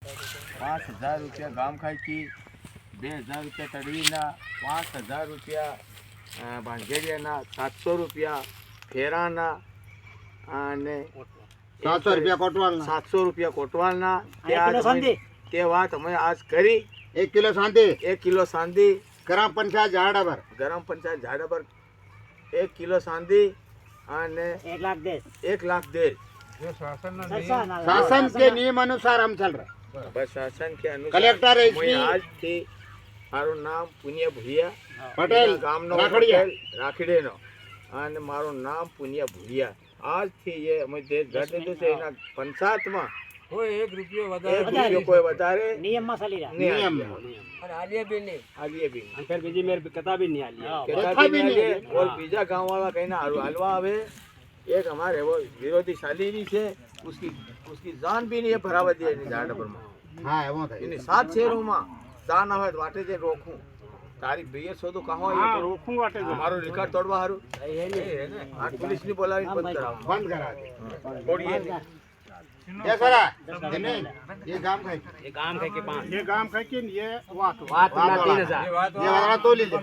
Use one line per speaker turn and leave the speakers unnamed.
5000 રૂપિયા ગામ ખાઈકી, 2000 રૂપિયા તડવીના, 5000 રૂપિયા ભાંગેરિયાના, 700 રૂપિયા ફેરાના અને
700 રૂપિયા કોટવાલના,
700 રૂપિયા કોટવાલના. તે વાત અમે આજ કરી.
1 કિલો સાંધી,
1 કિલો સાંધી
ગ્રામ પંચાયત ઝાડાબર,
ગ્રામ પંચાયત ઝાડાબર 1 કિલો સાંધી અને 1,10,000.
शासन के नियम अनुसार हम चल रहे.
बस शासन के अनुसार
कलेक्टर है
मैं આજથી મારું નામ પુનિયા ભુરિયા
પટેલ
ગામનો રાખડીનો અને મારું નામ પુનિયા ભુરિયા. આજથી એ અમે જે ઘર લીધું છે એના પંચાયતમાં કોઈ 1 રૂપિયો વધારે કોઈ વધારે
નિયમમાં ચાલી રહ્યા.
नियम
અને આલિયા બી નહીં.
આલીએ બી
અને ફેર બીજી મેર કતા બી નહીં આલિયા.
કહેતા બી નહીં. और બીજા ગાंव वाला કહીને હલવા આવે. एक हमारे वो विरोधी शालीनी से उसकी जान भी नहीं है भरावा दिया झाड़बर में.
हाँ वो था.
इन्हें 7 शहरों में जान आवे तो वाटे जे रोकूं. तारीख बेयर सोदो कहाँ हो ये
રોકું વાટે છે.
हमारो रिकॉर्ड तोड़वा हारू आज पुलिस ने बोला बंद कराओ.
बंद करा दे.
छोड़िए
ये सरा ये काम खाई,
એ ગામ ખાઈ કે 5
ये काम खाई कि ये वात
વાત ના 3000
ये वाला तो लीजिए.